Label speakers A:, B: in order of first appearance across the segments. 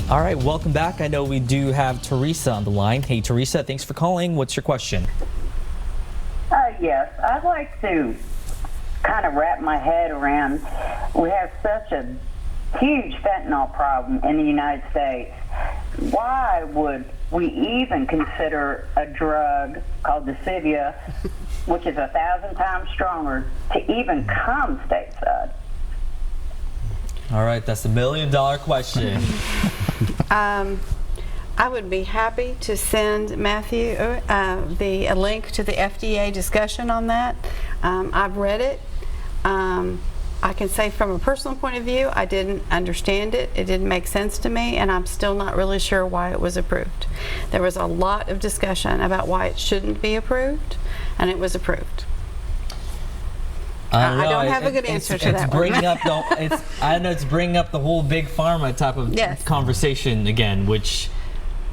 A: All right, welcome back. I know we do have Teresa on the line. Hey, Teresa, thanks for calling. What's your question?
B: Yes, I'd like to kind of wrap my head around, we have such a huge fentanyl problem in the United States. Why would we even consider a drug called Decivia, which is 1,000 times stronger, to even come stateside?
A: All right, that's the million-dollar question.
C: I would be happy to send Matthew a link to the FDA discussion on that. I've read it. I can say from a personal point of view, I didn't understand it. It didn't make sense to me, and I'm still not really sure why it was approved. There was a lot of discussion about why it shouldn't be approved, and it was approved. I don't have a good answer to that one. I know it's bringing up the whole big pharma type of conversation again, which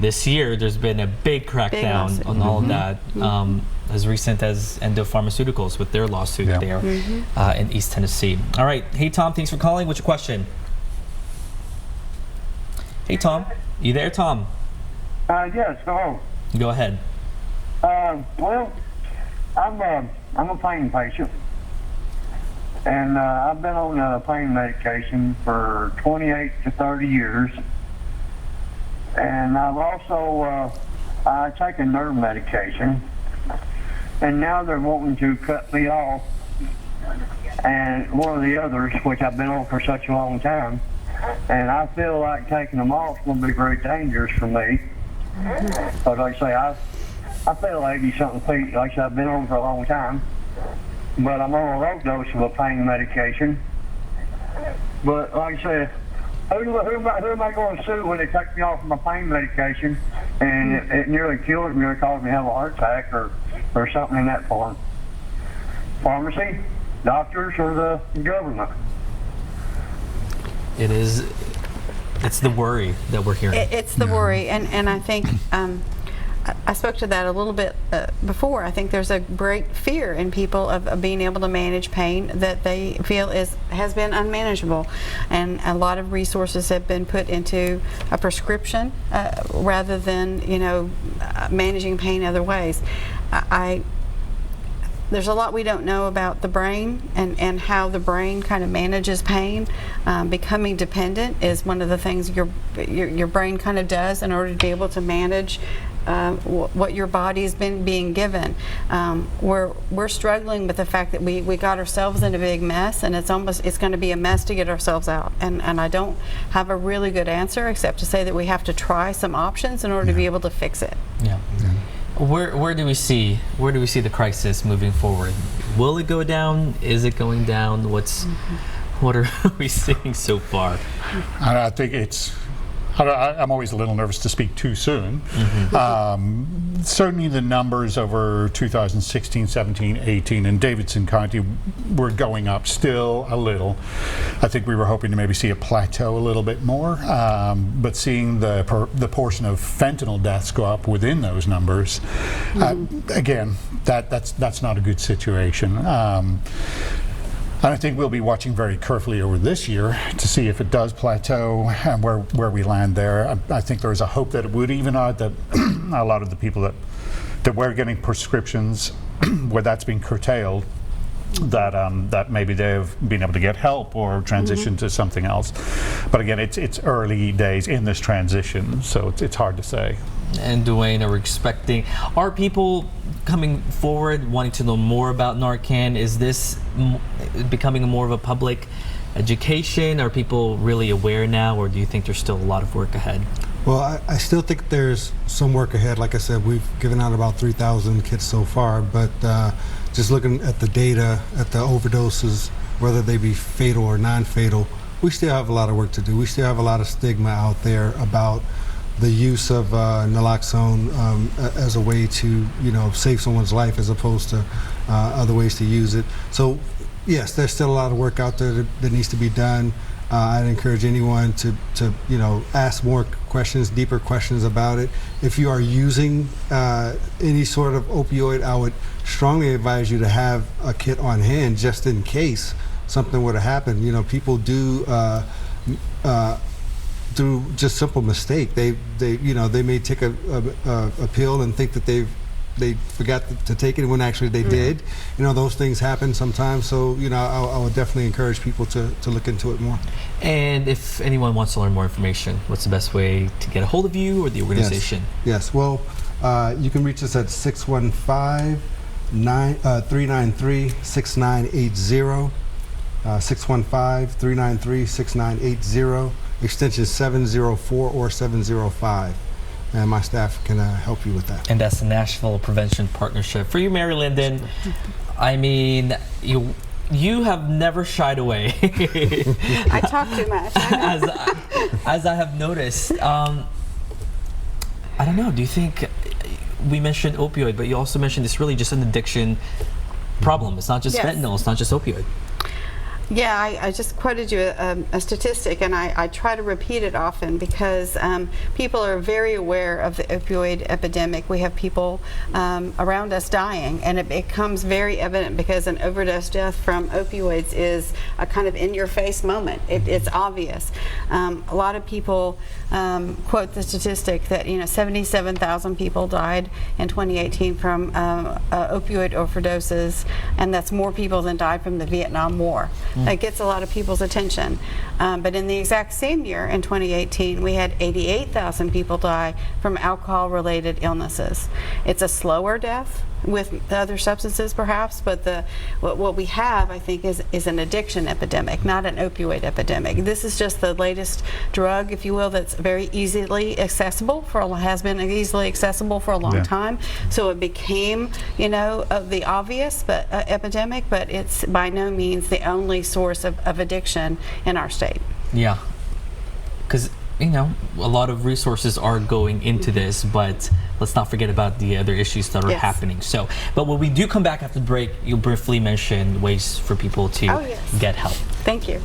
C: this year there's been a big crackdown on all of that, as recent as Endo Pharmaceuticals with their lawsuit there in East Tennessee. All right, hey Tom, thanks for calling. What's your question? Hey Tom, you there, Tom?
D: Yes, hello.
A: Go ahead.
D: Well, I'm a pain patient, and I've been on pain medication for 28 to 30 years. And I've also taken nerve medication, and now they're wanting to cut me off, and one of the others, which I've been on for such a long time, and I feel like taking them off is going to be very dangerous for me. But like I say, I feel 80-something feet, like I said, I've been on for a long time, but I'm on a low dose of a pain medication. But like I said, who am I going to sue when they take me off my pain medication and it nearly kills me or causes me to have a heart attack or something in that form? Pharmacy, doctors, or the government?
A: It's the worry that we're hearing.
C: It's the worry, and I think I spoke to that a little bit before. I think there's a great fear in people of being able to manage pain that they feel has been unmanageable, and a lot of resources have been put into a prescription rather than managing pain other ways. There's a lot we don't know about the brain and how the brain kind of manages pain. Becoming dependent is one of the things your brain kind of does in order to be able to manage what your body's been being given. We're struggling with the fact that we got ourselves in a big mess, and it's going to be a mess to get ourselves out. And I don't have a really good answer except to say that we have to try some options in order to be able to fix it.
A: Yeah. Where do we see the crisis moving forward? Will it go down? Is it going down? What are we seeing so far?
E: I think I'm always a little nervous to speak too soon. Certainly the numbers over 2016, 17, 18 in Davidson County were going up still a little. I think we were hoping to maybe see a plateau a little bit more, but seeing the portion of fentanyl deaths go up within those numbers, again, that's not a good situation. And I think we'll be watching very carefully over this year to see if it does plateau and where we land there. I think there is a hope that it would even out, that a lot of the people that were getting prescriptions where that's been curtailed, that maybe they've been able to get help or transition to something else. But again, it's early days in this transition, so it's hard to say.
A: And Dwayne, are people coming forward wanting to know more about Narcan? Is this becoming more of a public education? Are people really aware now, or do you think there's still a lot of work ahead?
F: Well, I still think there's some work ahead. Like I said, we've given out about 3,000 kits so far, but just looking at the data, at the overdoses, whether they be fatal or non-fatal, we still have a lot of work to do. We still have a lot of stigma out there about the use of naloxone as a way to, save someone's life as opposed to other ways to use it. So, yes, there's still a lot of work out there that needs to be done. I'd encourage anyone to ask more questions, deeper questions about it. If you are using any sort of opioid, I would strongly advise you to have a kit on hand just in case something were to happen. People do through just simple mistake. They may take a pill and think that they forgot to take it when actually they did. Those things happen sometimes. So I would definitely encourage people to look into it more.
A: And if anyone wants to learn more information, what's the best way to get a hold of you or the organization?
F: Yes. Well, you can reach us at 615-393-6980. 615-393-6980, extension 704 or 705. And my staff can help you with that.
A: And that's the Nashville Prevention Partnership. For you, Mary Linden, I mean, you have never shied away.
C: I talk too much.
A: as I have noticed. I don't know, do you think, we mentioned opioid, but you also mentioned it's really just an addiction problem. It's not just fentanyl, it's not just opioid.
C: Yeah, I just quoted you a statistic, and I try to repeat it often because people are very aware of the opioid epidemic. We have people around us dying, and it becomes very evident because an overdose death from opioids is a kind of in-your-face moment. It's obvious. A lot of people quote the statistic that 77,000 people died in 2018 from opioid overdoses, and that's more people than died from the Vietnam War. That gets a lot of people's attention. But in the exact same year, in 2018, we had 88,000 people die from alcohol-related illnesses. It's a slower death with other substances, perhaps, but what we have, I think, is an addiction epidemic, not an opioid epidemic. This is just the latest drug, if you will, that's very easily accessible has been easily accessible for a long time. So it became, the obvious epidemic, but it's by no means the only source of addiction in our state. Yeah, because a lot of resources are going into this, but let's not forget about the other issues that are happening. So, but when we do come back after the break, you'll briefly mention ways for people to get help. Thank you.